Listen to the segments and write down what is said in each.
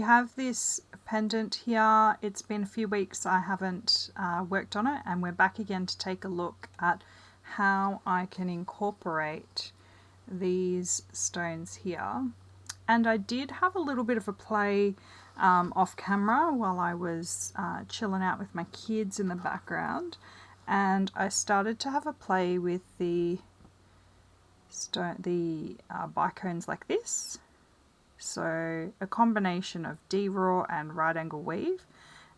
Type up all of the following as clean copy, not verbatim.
you have this pendant here. It's been a few weeks I haven't worked on it, and we're back again to take a look at how I can incorporate these stones here. And I did have a little bit of a play off camera while I was chilling out with my kids in the background, and I started to have a play with the bicones like this. So a combination of D-raw and right angle weave,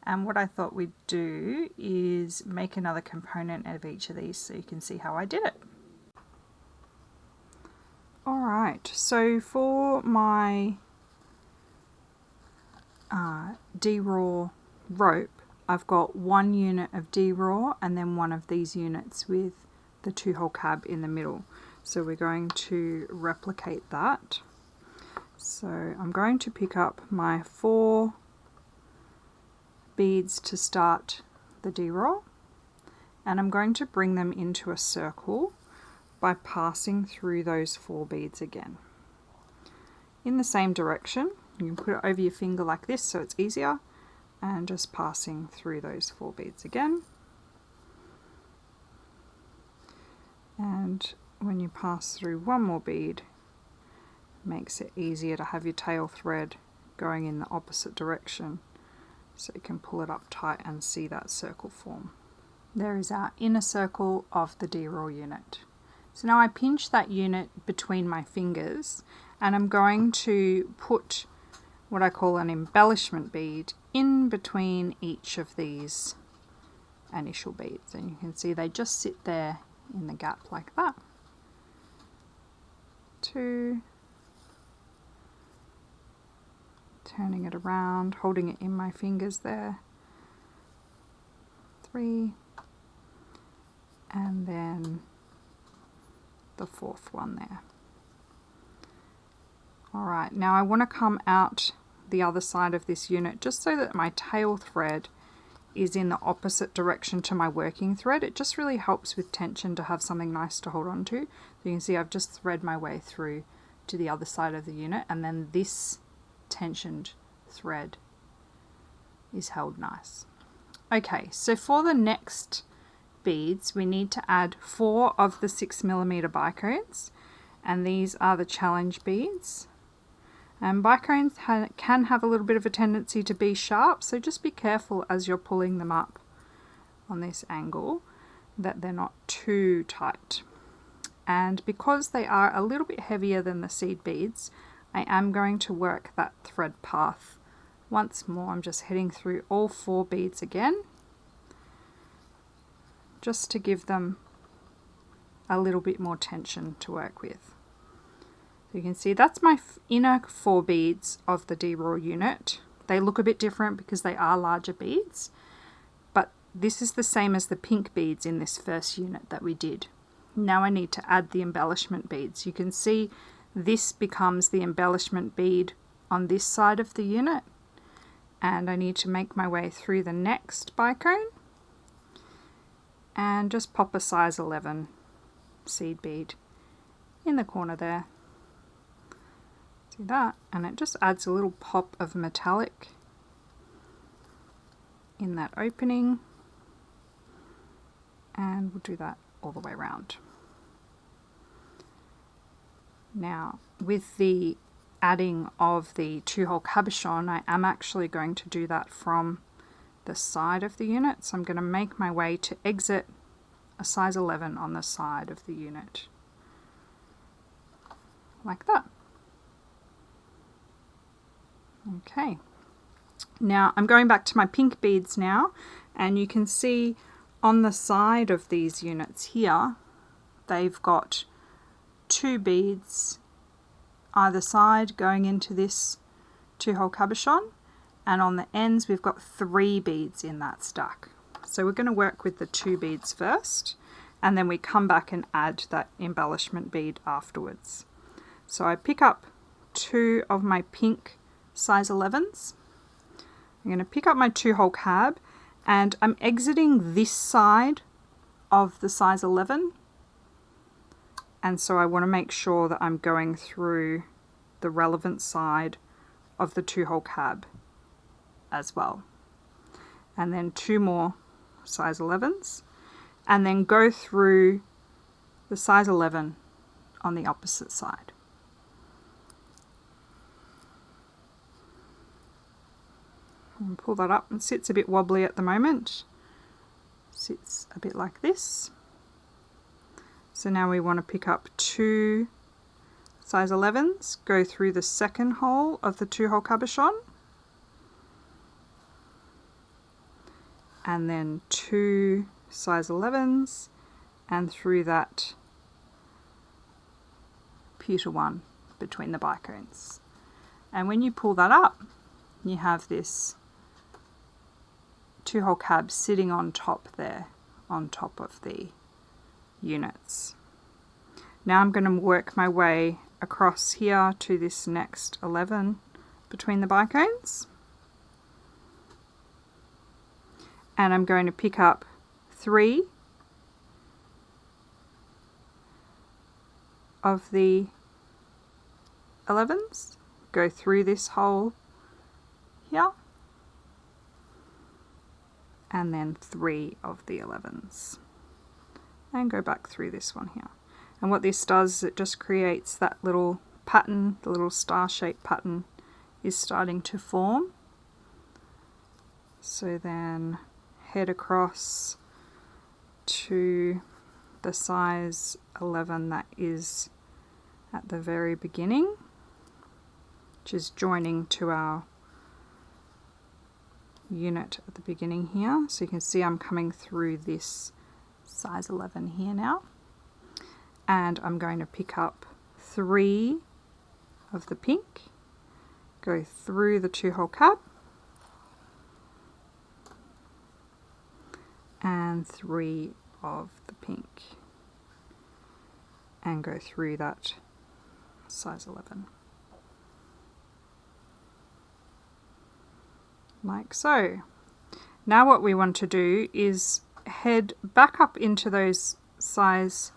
and what I thought we'd do is make another component of each of these so you can see how I did it. Alright, so for my D-raw rope, I've got one unit of D-raw and then one of these units with the 2-hole cab in the middle. So we're going to replicate that. So I'm going to pick up my 4 beads to start the D-raw, and I'm going to bring them into a circle by passing through those 4 beads again. In the same direction, you can put it over your finger like this so it's easier, and just passing through those 4 beads again. And when you pass through one more bead, makes it easier to have your tail thread going in the opposite direction so you can pull it up tight and see that circle form. There is our inner circle of the D-raw unit. So now I pinch that unit between my fingers, and I'm going to put what I call an embellishment bead in between each of these initial beads, and you can see they just sit there in the gap like that. 2, turning it around, holding it in my fingers there, 3, and then the 4th one there. Alright, now I want to come out the other side of this unit just so that my tail thread is in the opposite direction to my working thread. It just really helps with tension to have something nice to hold on to. So you can see I've just thread my way through to the other side of the unit, and then this tensioned thread is held nice. Okay, so for the next beads we need to add 4 of the 6mm bicones, and these are the challenge beads. And bicones can have a little bit of a tendency to be sharp, so just be careful as you're pulling them up on this angle that they're not too tight. And because they are a little bit heavier than the seed beads, I am going to work that thread path once more. I'm just heading through all 4 beads again, just to give them a little bit more tension to work with. You can see that's my inner 4 beads of the D-raw unit. They look a bit different because they are larger beads, but this is the same as the pink beads in this first unit that we did. Now I need to add the embellishment beads. You can see this becomes the embellishment bead on this side of the unit, and I need to make my way through the next bicone and just pop a size 11 seed bead in the corner there. See that? And it just adds a little pop of metallic in that opening, and we'll do that all the way around. Now with the adding of the 2-hole cabochon, I am actually going to do that from the side of the unit, so I'm going to make my way to exit a size 11 on the side of the unit like that. Okay, now I'm going back to my pink beads now, and you can see on the side of these units here they've got 2 beads either side going into this 2-hole cabochon, and on the ends we've got 3 beads in that stack. So we're going to work with the 2 beads first, and then we come back and add that embellishment bead afterwards. So I pick up 2 of my pink size 11s. I'm going to pick up my 2-hole cab, and I'm exiting this side of the size 11, and so I want to make sure that I'm going through the relevant side of the 2-hole cab as well. And then 2 more size 11s, and then go through the size 11 on the opposite side. And pull that up. It sits a bit wobbly at the moment. Sits a bit like this. So now we want to pick up 2 size 11s, go through the second hole of the 2-hole cabochon, and then 2 size 11s, and through that pewter one between the bicones. And when you pull that up, you have this 2-hole cab sitting on top there, on top of the units. Now I'm going to work my way across here to this next 11 between the bicones, and I'm going to pick up 3 of the 11s, go through this hole here, and then 3 of the 11s, and go back through this one here. And what this does is it just creates that little pattern, the little star-shaped pattern is starting to form. So then head across to the size 11 that is at the very beginning, which is joining to our unit at the beginning here. So you can see I'm coming through this size 11 here now. And I'm going to pick up 3 of the pink, go through the 2-hole cab, and 3 of the pink, and go through that size 11. Like so. Now what we want to do is head back up into those size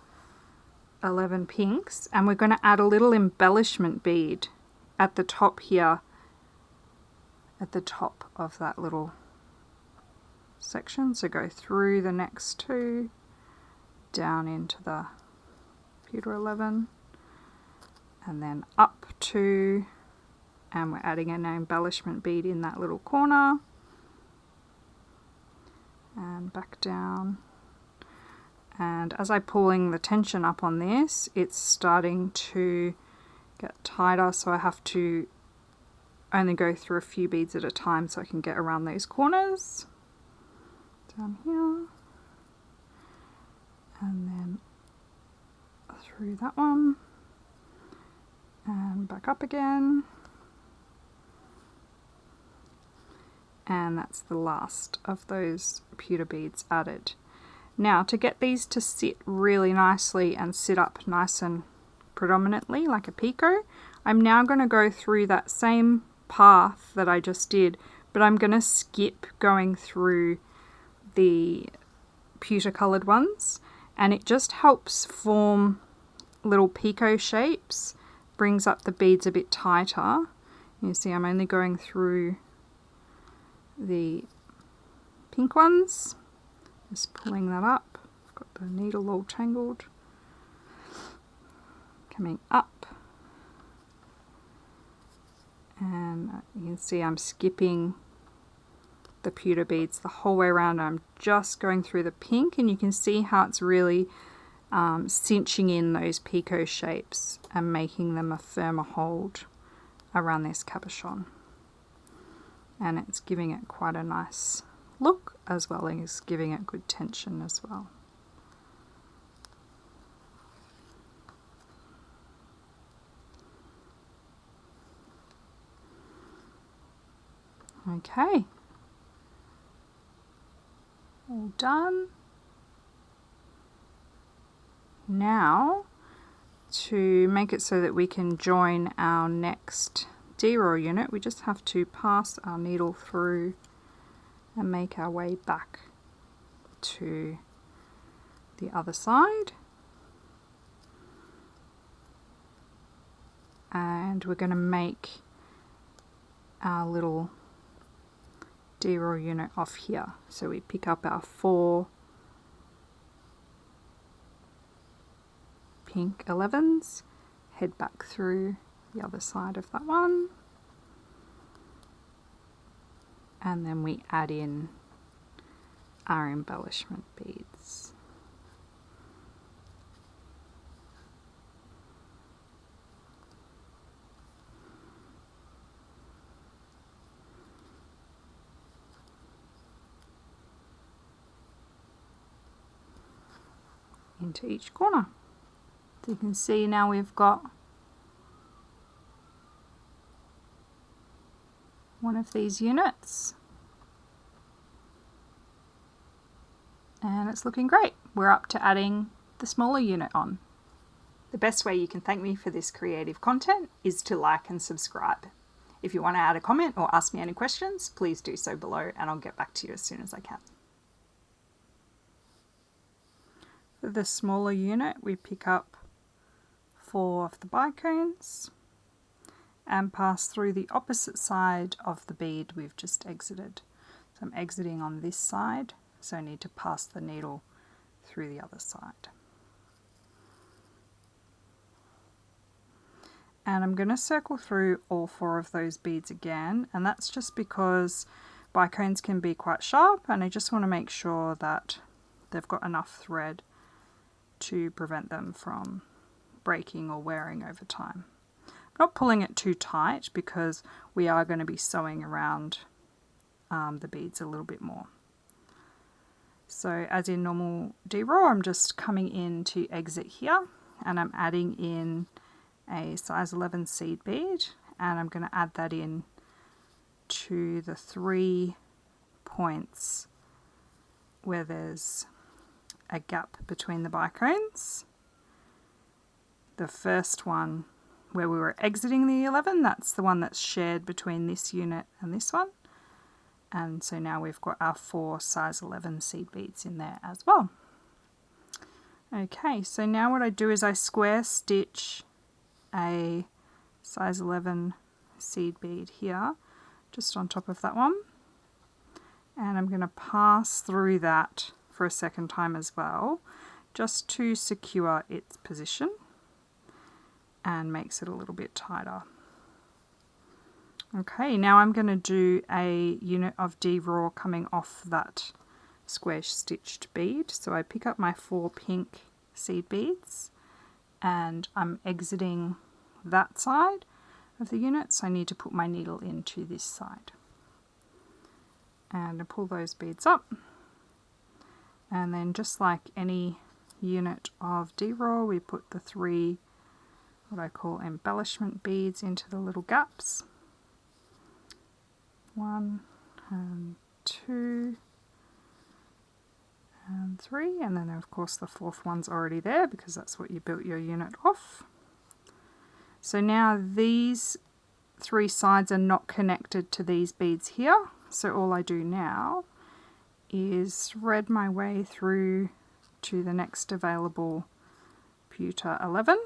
11 pinks, and we're going to add a little embellishment bead at the top here, at the top of that little section. So go through the next 2, down into the pewter 11, and then up 2, and we're adding an embellishment bead in that little corner, and back down. And as I'm pulling the tension up on this, it's starting to get tighter, so I have to only go through a few beads at a time so I can get around those corners. Down here, and then through that one, and back up again. And that's the last of those pewter beads added. Now to get these to sit really nicely and sit up nice and predominantly like a picot, I'm now going to go through that same path that I just did, but I'm going to skip going through the pewter coloured ones, and it just helps form little picot shapes, brings up the beads a bit tighter. You see I'm only going through the pink ones. Just pulling that up. I've got the needle all tangled. Coming up. And you can see I'm skipping the pewter beads the whole way around. I'm just going through the pink, and you can see how it's really cinching in those picot shapes and making them a firmer hold around this cabochon. And it's giving it quite a nice look, as well as giving it good tension as well. Okay, all done. Now to make it so that we can join our next D-roll unit, we just have to pass our needle through and make our way back to the other side. And we're going to make our little D-roll unit off here. So we pick up our 4 pink 11s, head back through the other side of that one, and then we add in our embellishment beads. Into each corner. So you can see now we've got one of these units, and it's looking great. We're up to adding the smaller unit on. The best way you can thank me for this creative content is to like and subscribe. If you want to add a comment or ask me any questions, please do so below and I'll get back to you as soon as I can. For the smaller unit, we pick up 4 of the bicones and pass through the opposite side of the bead we've just exited. So I'm exiting on this side, so I need to pass the needle through the other side. And I'm going to circle through all 4 of those beads again, and that's just because bicones can be quite sharp, and I just want to make sure that they've got enough thread to prevent them from breaking or wearing over time. I'm not pulling it too tight because we are going to be sewing around the beads a little bit more. So as in normal D-roll, I'm just coming in to exit here, and I'm adding in a size 11 seed bead, and I'm going to add that in to the 3 points where there's a gap between the bicones. The first one where we were exiting the 11, that's the one that's shared between this unit and this one. And so now we've got our 4 size 11 seed beads in there as well. Okay, so now what I do is I square stitch a size 11 seed bead here, just on top of that one. And I'm going to pass through that for a second time as well, just to secure its position and makes it a little bit tighter. Okay, now I'm going to do a unit of D-roll coming off that square stitched bead. So I pick up my 4 pink seed beads and I'm exiting that side of the unit, so I need to put my needle into this side. And I pull those beads up, and then just like any unit of D-roll, we put the 3 what I call embellishment beads into the little gaps. 1 and 2 and 3, and then of course the 4th one's already there because that's what you built your unit off. So now these 3 sides are not connected to these beads here, so all I do now is thread my way through to the next available pewter 11,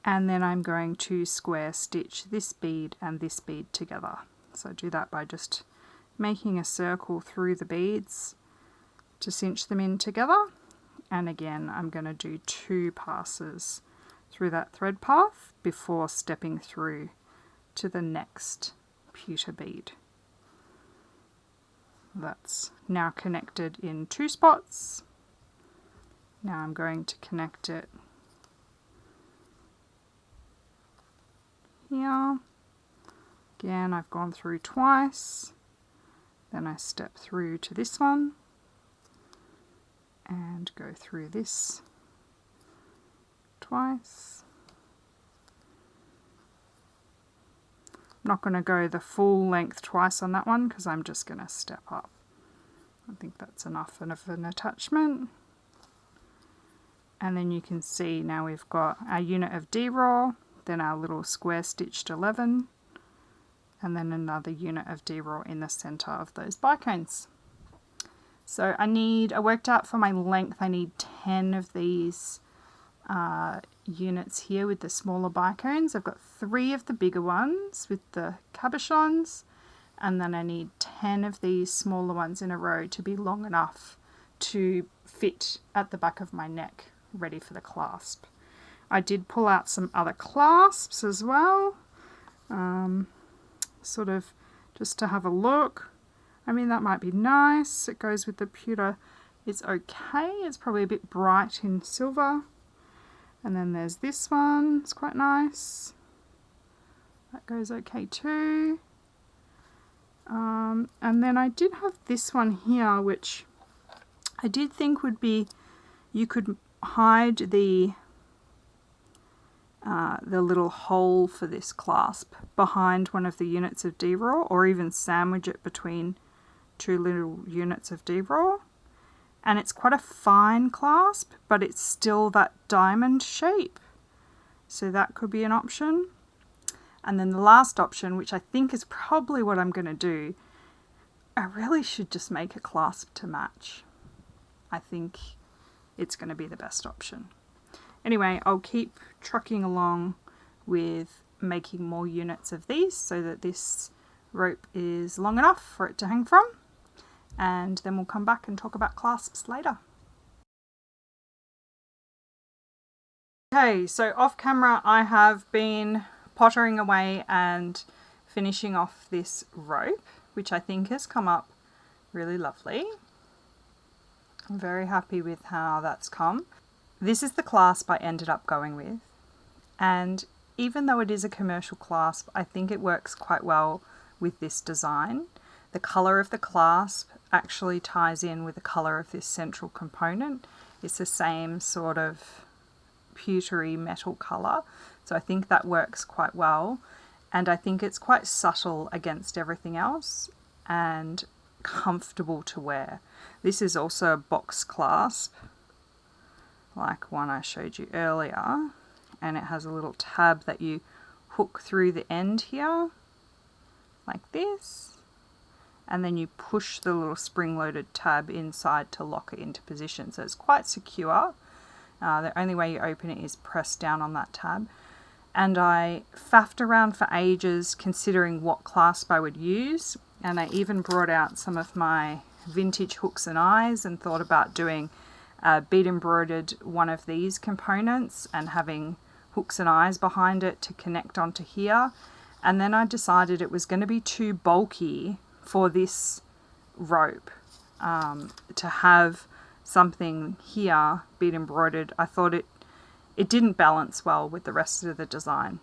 and then I'm going to square stitch this bead and this bead together. So I do that by just making a circle through the beads to cinch them in together, and again I'm going to do 2 passes through that thread path before stepping through to the next pewter bead. That's now connected in 2 spots. Now I'm going to connect it here. Again, I've gone through twice, then I step through to this one and go through this twice. I'm not going to go the full length twice on that one because I'm just going to step up. I think that's enough of an attachment. And then you can see now we've got our unit of D-roll, then our little square stitched 11, and then another unit of D-roll in the center of those bicones. So I worked out for my length, I need 10 of these units here with the smaller bicones. I've got 3 of the bigger ones with the cabochons, and then I need 10 of these smaller ones in a row to be long enough to fit at the back of my neck, ready for the clasp. I did pull out some other clasps as well, sort of just to have a look. I mean, that might be nice. It goes with the pewter. It's okay. It's probably a bit bright in silver. And then there's this one. It's quite nice. That goes okay too. And then I did have this one here, which I did think would be, you could hide the little hole for this clasp behind one of the units of D-raw, or even sandwich it between two little units of D-raw. And it's quite a fine clasp, but it's still that diamond shape. So that could be an option. And then the last option, which I think is probably what I'm going to do, I really should just make a clasp to match. I think it's going to be the best option. Anyway, I'll keep trucking along with making more units of these so that this rope is long enough for it to hang from. And then we'll come back and talk about clasps later. Okay, so off camera I have been pottering away and finishing off this rope, which I think has come up really lovely. I'm very happy with how that's come. This is the clasp I ended up going with, and even though it is a commercial clasp, I think it works quite well with this design. The colour of the clasp actually ties in with the colour of this central component. It's the same sort of pewtery metal colour, so I think that works quite well, and I think it's quite subtle against everything else and comfortable to wear. This is also a box clasp like one I showed you earlier, and it has a little tab that you hook through the end here like this, and then you push the little spring-loaded tab inside to lock it into position. So it's quite secure. The only way you open it is press down on that tab. And I faffed around for ages considering what clasp I would use, and I even brought out some of my vintage hooks and eyes and thought about doing a bead embroidered one of these components and having hooks and eyes behind it to connect onto here. And then I decided it was going to be too bulky for this rope to have something here bead embroidered. I thought it didn't balance well with the rest of the design.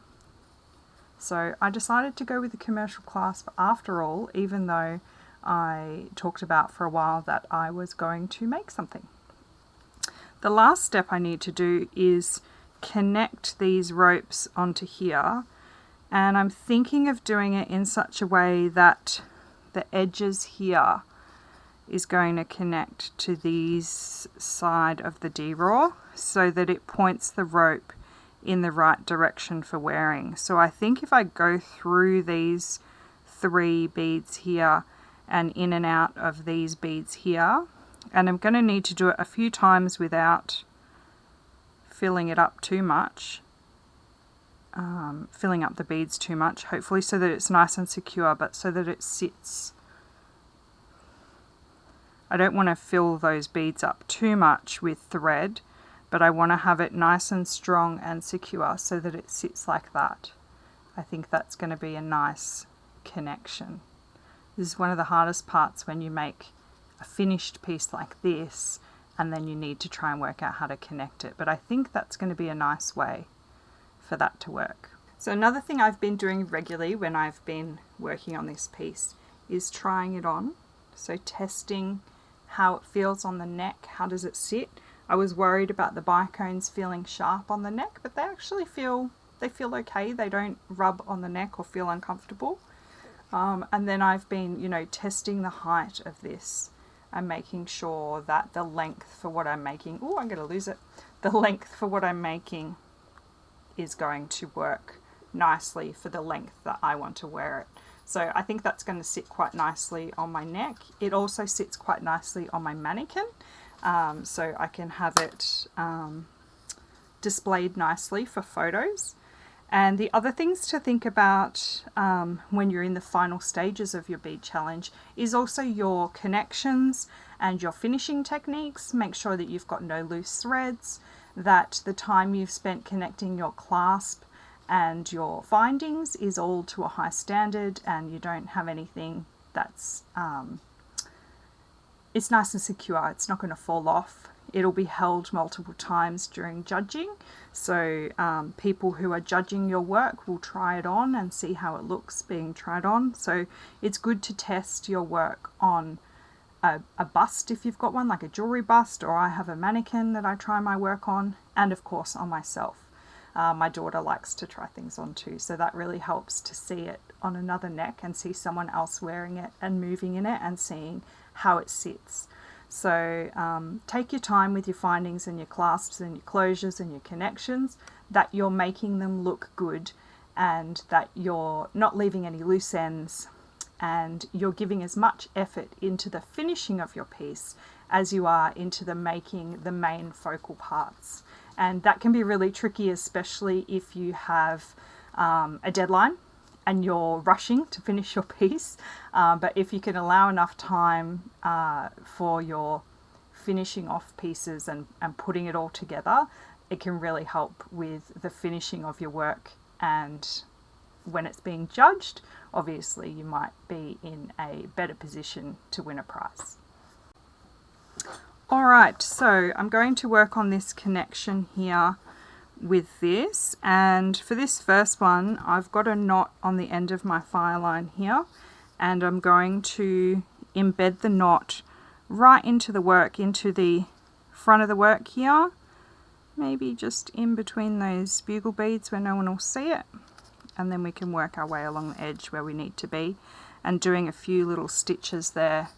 So I decided to go with the commercial clasp after all, even though I talked about for a while that I was going to make something. The last step I need to do is connect these ropes onto here, and I'm thinking of doing it in such a way that the edges here is going to connect to these side of the D-raw so that it points the rope in the right direction for wearing. So I think if I go through these 3 beads here and in and out of these beads here, and I'm going to need to do it a few times without filling it up too much, filling up the beads too much, hopefully, so that it's nice and secure, but so that it sits. I don't want to fill those beads up too much with thread, but I want to have it nice and strong and secure so that it sits like that. I think that's going to be a nice connection. This is one of the hardest parts when you make a finished piece like this and then you need to try and work out how to connect it, but I think that's going to be a nice way for that to work. So another thing I've been doing regularly when I've been working on this piece is trying it on. So testing how it feels on the neck, how does it sit. I was worried about the bicones feeling sharp on the neck, but they actually feel okay. They don't rub on the neck or feel uncomfortable. And then I've been, testing the height of this and making sure that the length for what I'm making, oh, I'm going to lose it. The length for what I'm making is going to work nicely for the length that I want to wear it. So I think that's going to sit quite nicely on my neck. It also sits quite nicely on my mannequin. So I can have it displayed nicely for photos. And the other things to think about when you're in the final stages of your bead challenge is also your connections and your finishing techniques. Make sure that you've got no loose threads, that the time you've spent connecting your clasp and your findings is all to a high standard, and you don't have anything that's it's nice and secure. It's not going to fall off. It'll be held multiple times during judging, so people who are judging your work will try it on and see how it looks being tried on. So it's good to test your work on a bust if you've got one, like a jewelry bust, or I have a mannequin that I try my work on, and of course on myself. My daughter likes to try things on too, so that really helps to see it on another neck and see someone else wearing it and moving in it and seeing how it sits. So take your time with your findings and your clasps and your closures and your connections, that you're making them look good and that you're not leaving any loose ends, and you're giving as much effort into the finishing of your piece as you are into the making the main focal parts. And that can be really tricky, especially if you have a deadline and you're rushing to finish your piece. But if you can allow enough time for your finishing off pieces and putting it all together, it can really help with the finishing of your work. And when it's being judged, obviously you might be in a better position to win a prize. Alright, so I'm going to work on this connection here with this, and for this first one I've got a knot on the end of my FireLine here, and I'm going to embed the knot right into the work, into the front of the work here, maybe just in between those bugle beads where no one will see it, and then we can work our way along the edge where we need to be, and doing a few little stitches there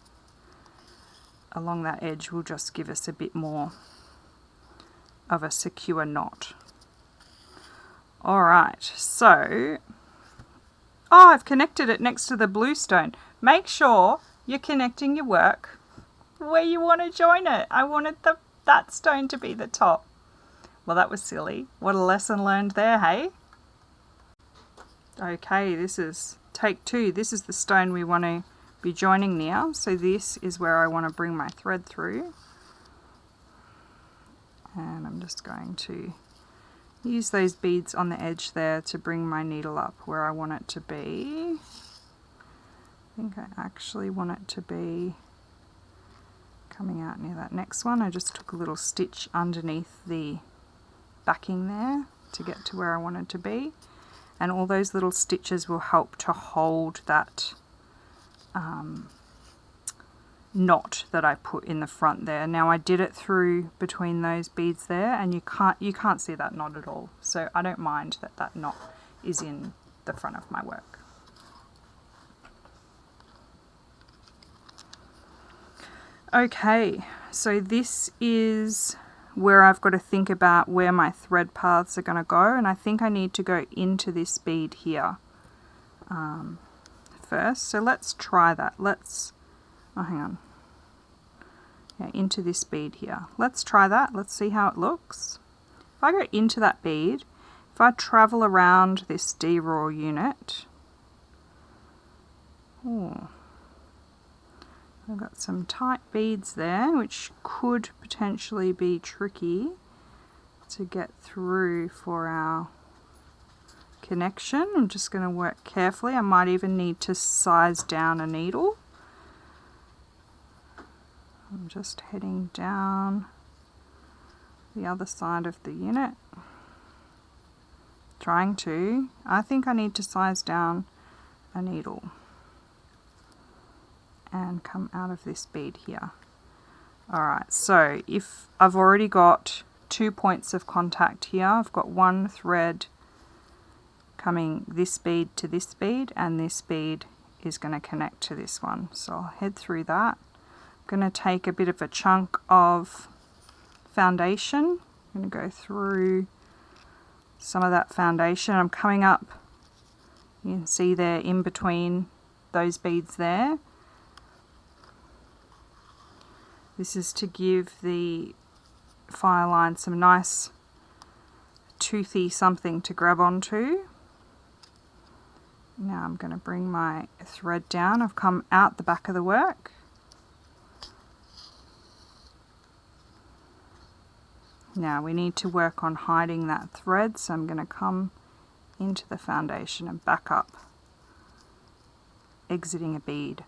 along that edge will just give us a bit more of a secure knot. Alright, so I've connected it next to the blue stone. Make sure you're connecting your work where you want to join it. I wanted that stone to be the top. Well, that was silly. What a lesson learned there, hey? Okay, this is take 2. This is the stone we want to be joining now, so this is where I want to bring my thread through, and I'm just going to use those beads on the edge there to bring my needle up where I want it to be. I think I actually want it to be coming out near that next one. I just took a little stitch underneath the backing there to get to where I wanted to be, and all those little stitches will help to hold that knot that I put in the front there. Now I did it through between those beads there, and you can't see that knot at all, so I don't mind that knot is in the front of my work. Okay, so this is where I've got to think about where my thread paths are going to go, and I think I need to go into this bead here first. So let's try that. Hang on. Yeah, into this bead here. Let's try that. Let's see how it looks. If I go into that bead, if I travel around this D-raw unit, I've got some tight beads there, which could potentially be tricky to get through for our connection. I'm just going to work carefully. I might even need to size down a needle. I'm just heading down the other side of the unit, I think I need to size down a needle and come out of this bead here. Alright, so if I've already got 2 points of contact here, I've got one thread coming this bead to this bead, and this bead is going to connect to this one. So I'll head through that. I'm going to take a bit of a chunk of foundation. I'm going to go through some of that foundation. I'm coming up, you can see there in between those beads there. This is to give the FireLine some nice toothy something to grab onto. Now I'm going to bring my thread down. I've come out the back of the work. Now we need to work on hiding that thread, so I'm going to come into the foundation and back up, exiting a bead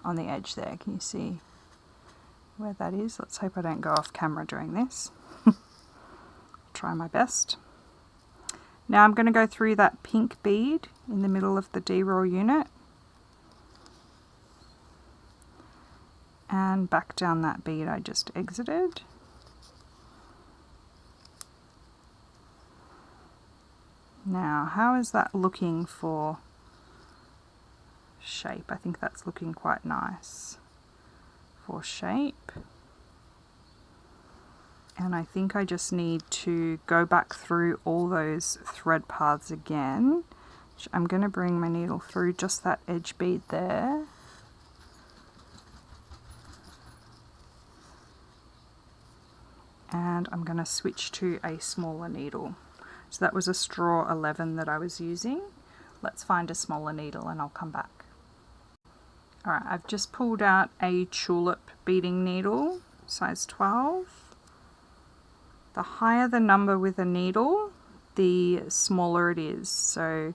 on the edge there. Can you see where that is? Let's hope I don't go off camera doing this. Try my best. Now I'm going to go through that pink bead in the middle of the D-roll unit and back down that bead I just exited. Now, how is that looking for shape? I think that's looking quite nice for shape. And I think I just need to go back through all those thread paths again. I'm going to bring my needle through just that edge bead there. And I'm going to switch to a smaller needle. So that was a straw 11 that I was using. Let's find a smaller needle and I'll come back. Alright, I've just pulled out a tulip beading needle, size 12. The higher the number with a needle, the smaller it is. So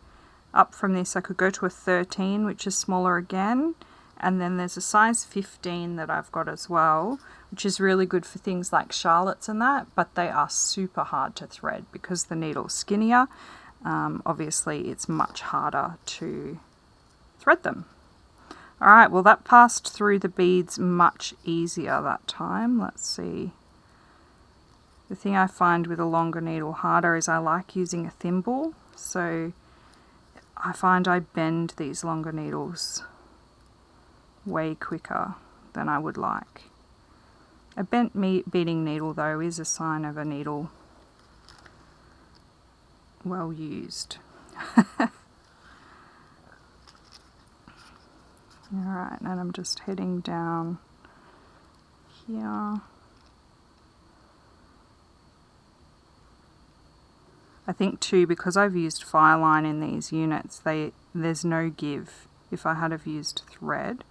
up from this I could go to a 13, which is smaller again. And then there's a size 15 that I've got as well, which is really good for things like Charlottes and that, but they are super hard to thread because the needle's skinnier. Obviously it's much harder to thread them. Alright, well that passed through the beads much easier that time. Let's see. The thing I find with a longer needle harder is I like using a thimble, so I find I bend these longer needles way quicker than I would like. A bent beading needle though is a sign of a needle well used. Alright, and I'm just heading down here. I think too, because I've used FireLine in these units, there's no give. If I had have used thread,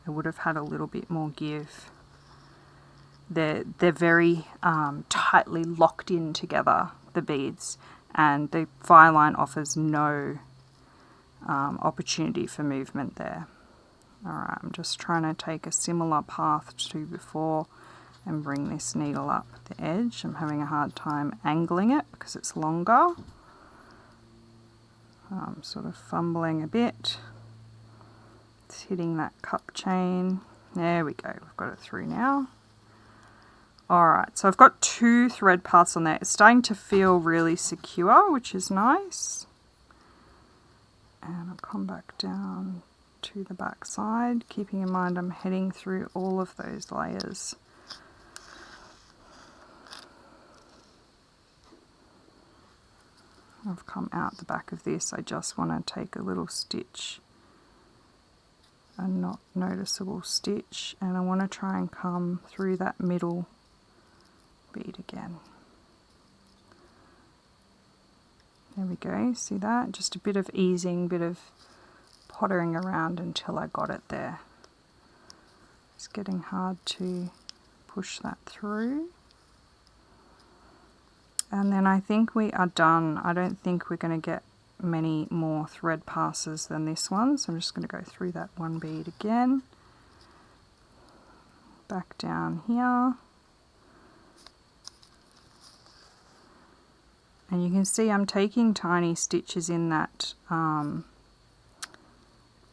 I would have had a little bit more give. They're very tightly locked in together, the beads, and the FireLine offers no opportunity for movement there. Alright, I'm just trying to take a similar path to before and bring this needle up the edge. I'm having a hard time angling it because it's longer. I'm sort of fumbling a bit. It's hitting that cup chain. There we go, we've got it through now. Alright, so I've got 2 thread paths on there. It's starting to feel really secure, which is nice. And I'll come back down to the back side, keeping in mind I'm heading through all of those layers. I've come out the back of this. I just want to take a little stitch, a not noticeable stitch, and I want to try and come through that middle bead again. There we go, see that? Just a bit of easing, bit of pottering around until I got it there. It's getting hard to push that through. And then I think we are done. I don't think we're going to get many more thread passes than this one, so I'm just going to go through that one bead again. Back down here. And you can see I'm taking tiny stitches in that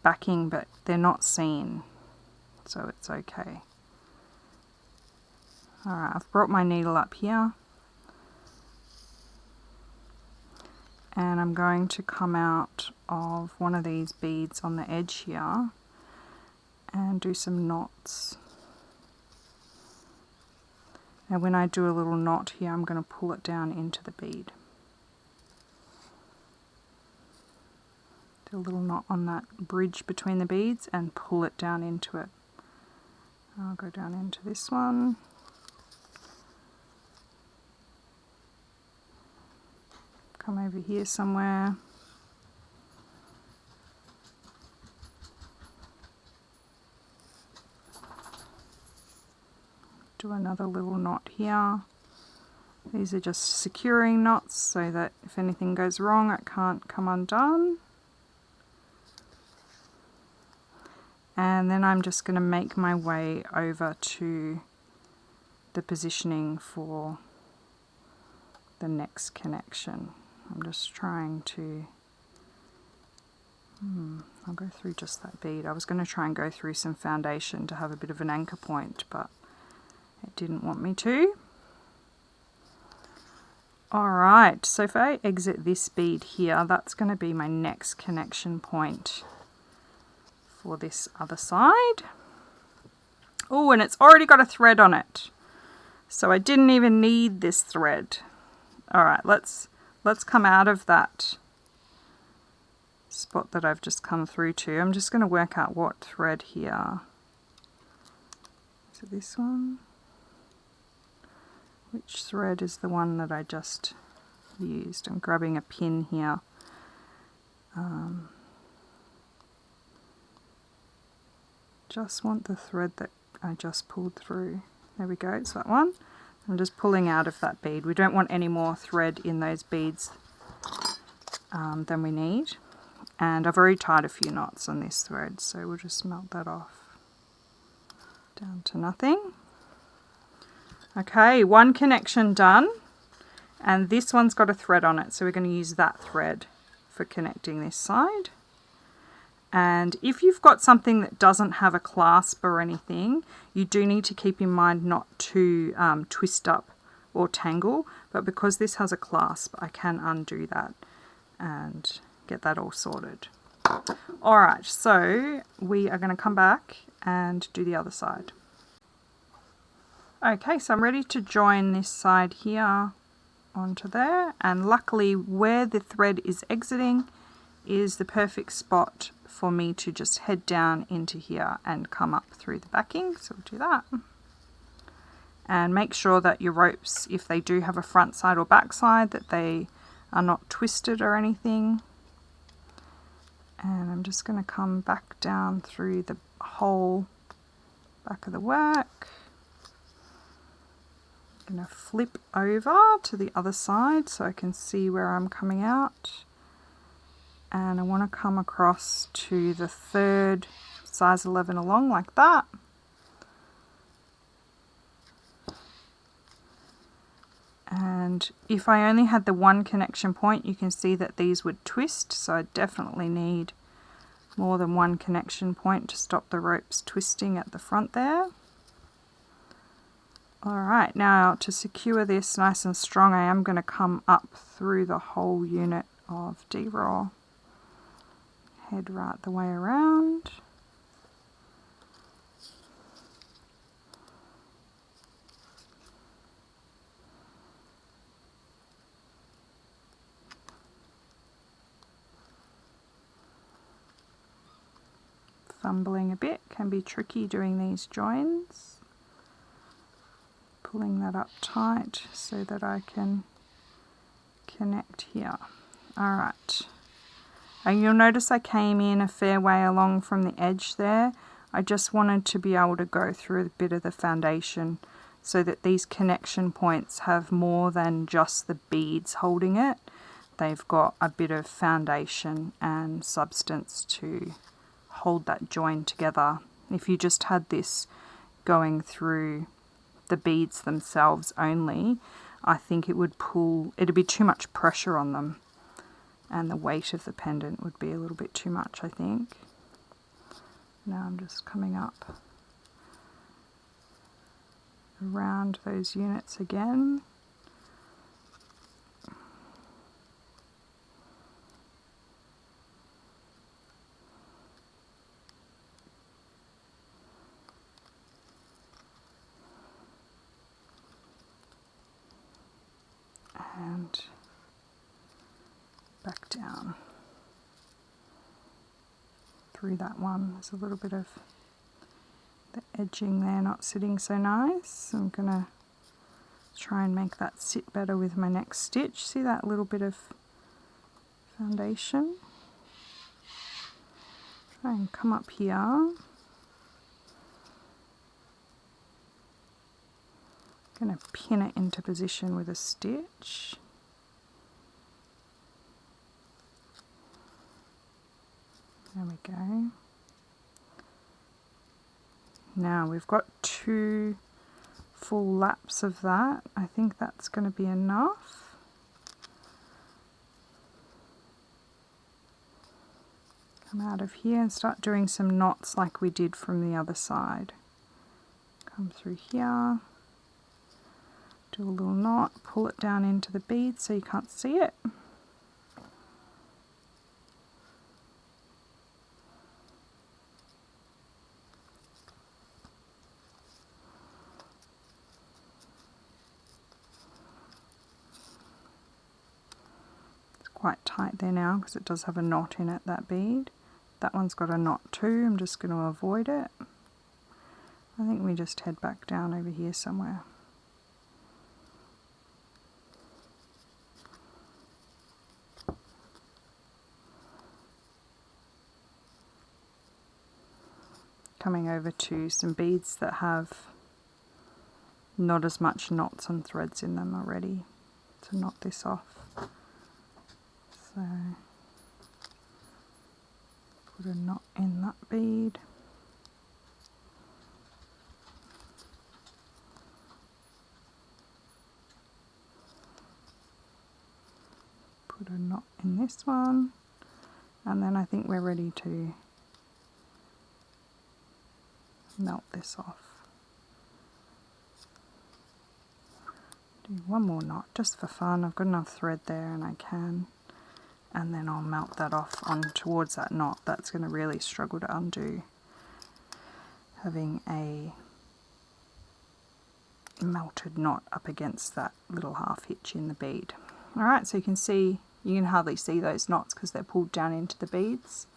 backing, but they're not seen, so it's okay. Alright, I've brought my needle up here. And I'm going to come out of one of these beads on the edge here and do some knots. And when I do a little knot here, I'm going to pull it down into the bead. Do a little knot on that bridge between the beads and pull it down into it. I'll go down into this one. come over here somewhere. Do another little knot here. These are just securing knots so that if anything goes wrong it can't come undone. And then I'm just going to make my way over to the positioning for the next connection. I'm just trying to I'll go through just that bead. I was going to try and go through some foundation to have a bit of an anchor point, but it didn't want me to. Alright, so if I exit this bead here, that's going to be my next connection point for this other side. Oh, and it's already got a thread on it. So I didn't even need this thread. Alright, let's come out of that spot that I've just come through to. I'm just going to work out what thread here. Is it this one? Which thread is the one that I just used? I'm grabbing a pin here. Just want the thread that I just pulled through. There we go, it's that one. I'm just pulling out of that bead. We don't want any more thread in those beads than we need. And I've already tied a few knots on this thread, so we'll just melt that off down to nothing. Okay, one connection done, and this one's got a thread on it, so we're going to use that thread for connecting this side. And if you've got something that doesn't have a clasp or anything, you do need to keep in mind not to twist up or tangle, but because this has a clasp, I can undo that and get that all sorted. Alright, so we are going to come back and do the other side. Okay, so I'm ready to join this side here onto there, and luckily where the thread is exiting is the perfect spot for me to just head down into here and come up through the backing, so we'll do that. And make sure that your ropes, if they do have a front side or back side, that they are not twisted or anything. And I'm just going to come back down through the whole back of the work. I'm going to flip over to the other side so I can see where I'm coming out. And I want to come across to the third size 11 along like that. And if I only had the one connection point, you can see that these would twist, so I definitely need more than one connection point to stop the ropes twisting at the front there. Alright, now to secure this nice and strong, I am going to come up through the whole unit of D-raw. Head right the way around. Fumbling a bit, can be tricky doing these joins. Pulling that up tight so that I can connect here. Alright. And you'll notice I came in a fair way along from the edge there. I just wanted to be able to go through a bit of the foundation so that these connection points have more than just the beads holding it. They've got a bit of foundation and substance to hold that join together. If you just had this going through the beads themselves only, I think it would pull, it'd be too much pressure on them. And the weight of the pendant would be a little bit too much, I think. Now I'm just coming up around those units again. And back down through that one. There's a little bit of the edging there not sitting so nice. I'm gonna try and make that sit better with my next stitch. See that little bit of foundation. Try and come up here. Going to pin it into position with a stitch. There we go. Now we've got 2 full laps of that. I think that's going to be enough. Come out of here and start doing some knots like we did from the other side. Come through here, do a little knot, pull it down into the bead so you can't see it. Quite tight there now because it does have a knot in it, that bead. That one's got a knot too. I'm just going to avoid it. I think we just head back down over here somewhere. Coming over to some beads that have not as much knots and threads in them already to knot this off. So put a knot in that bead. Put a knot in this one, and then I think we're ready to melt this off. Do one more knot just for fun. I've got enough thread there and I can. And then I'll melt that off on towards that knot. That's going to really struggle to undo, having a melted knot up against that little half hitch in the bead. Alright, so you can hardly see those knots because they're pulled down into the beads.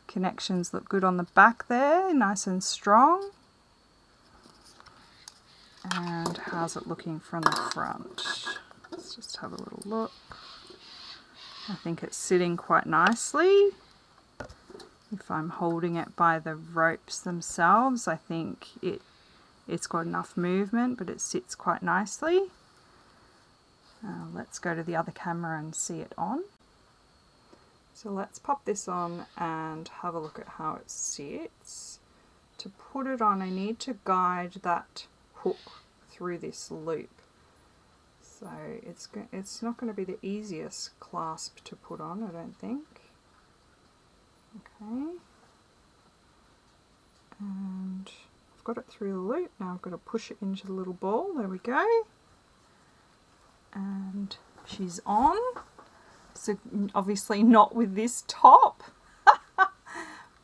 Connections look good on the back there, nice and strong. And how's it looking from the front? Let's just have a little look. I think it's sitting quite nicely. If I'm holding it by the ropes themselves, I think it's got enough movement, but it sits quite nicely. Let's go to the other camera and see it on. So let's pop this on and have a look at how it sits. To put it on, I need to guide that hook through this loop. So it's not going to be the easiest clasp to put on, I don't think. Okay. And I've got it through the loop. Now I've got to push it into the little ball. There we go. And she's on. So obviously not with this top,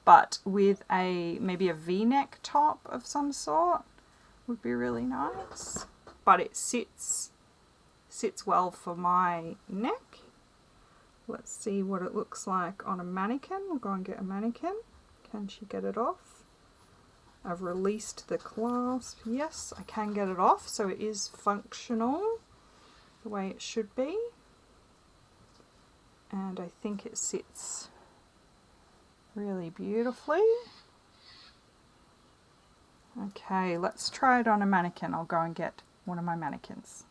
but with maybe a V-neck top of some sort would be really nice. But it sits well for my neck. Let's see what it looks like on a mannequin. We'll go and get a mannequin. Can she get it off? I've released the clasp. Yes, I can get it off, so it is functional the way it should be. And I think it sits really beautifully. Okay, let's try it on a mannequin. I'll go and get one of my mannequins.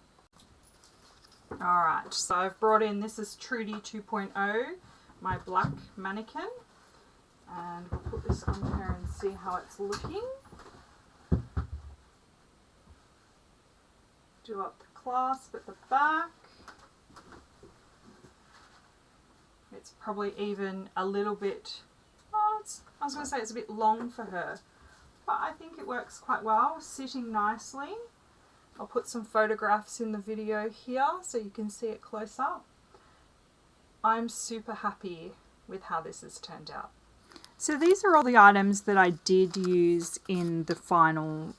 Alright, so I've brought in, this is Trudy 2.0, my black mannequin. And we'll put this on her and see how it's looking. Do up the clasp at the back. It's probably even a little bit, I was going to say it's a bit long for her, but I think it works quite well, sitting nicely. I'll put some photographs in the video here so you can see it close up. I'm super happy with how this has turned out. So these are all the items that I did use in the final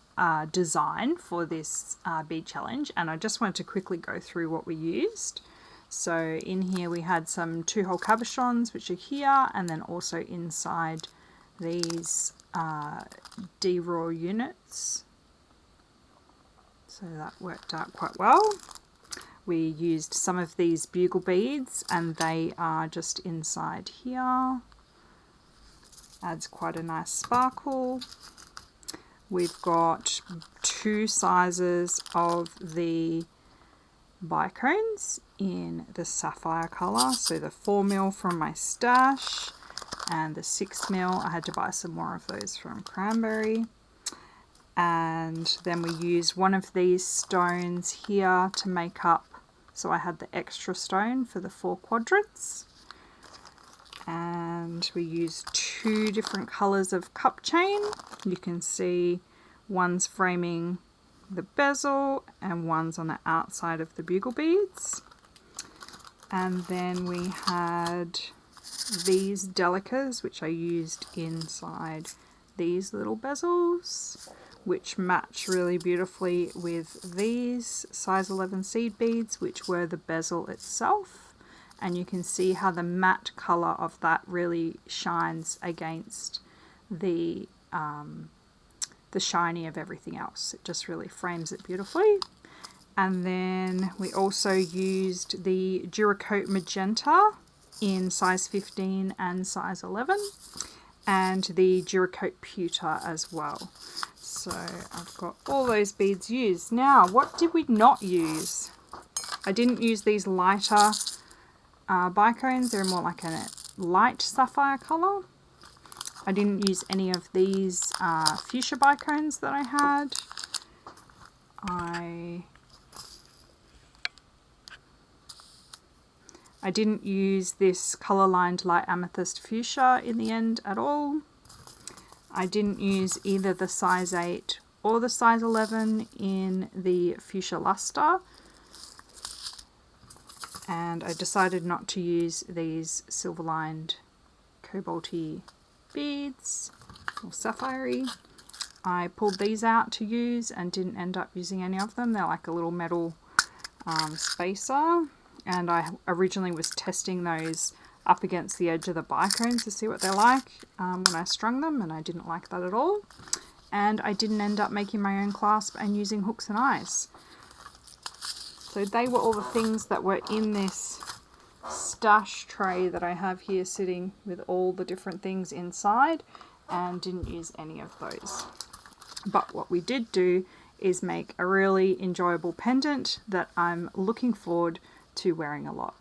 design for this bead challenge, and I just wanted to quickly go through what we used. So in here we had some 2-hole cabochons, which are here, and then also inside these D-raw units. So that worked out quite well. We used some of these bugle beads and they are just inside here. Adds quite a nice sparkle. We've got 2 sizes of the bicones in the sapphire colour, so the 4mm from my stash and the 6mm. I had to buy some more of those from Cranberry. And then we used one of these stones here to make up, so I had the extra stone for the 4 quadrants. And we used 2 different colours of cup chain. You can see one's framing the bezel and one's on the outside of the bugle beads. And then we had these delicas, which I used inside these little bezels, which match really beautifully with these size 11 seed beads, which were the bezel itself. And you can see how the matte colour of that really shines against the shiny of everything else. It just really frames it beautifully. And then we also used the Duracoat Magenta in size 15 and size 11, and the Duracoat Pewter as well. So I've got all those beads used. Now, what did we not use? I didn't use these lighter bicones. They're more like a light sapphire colour. I didn't use any of these fuchsia bicones that I had. I didn't use this colour lined light amethyst fuchsia in the end at all. I didn't use either the size 8 or the size 11 in the fuchsia luster. And I decided not to use these silver lined cobalty beads or sapphire-y. I pulled these out to use and didn't end up using any of them. They're like a little metal spacer, and I originally was testing those up against the edge of the bicones to see what they're like when I strung them, and I didn't like that at all. And I didn't end up making my own clasp and using hooks and eyes. So they were all the things that were in this stash tray that I have here sitting with all the different things inside, and didn't use any of those. But what we did do is make a really enjoyable pendant that I'm looking forward to wearing a lot.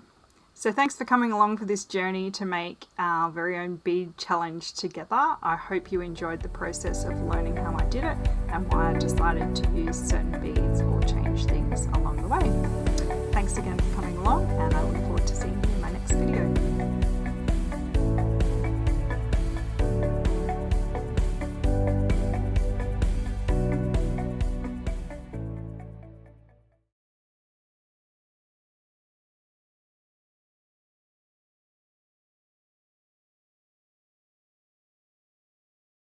So thanks for coming along for this journey to make our very own bead challenge together. I hope you enjoyed the process of learning how I did it and why I decided to use certain beads or change things along the way. Thanks again for coming along, and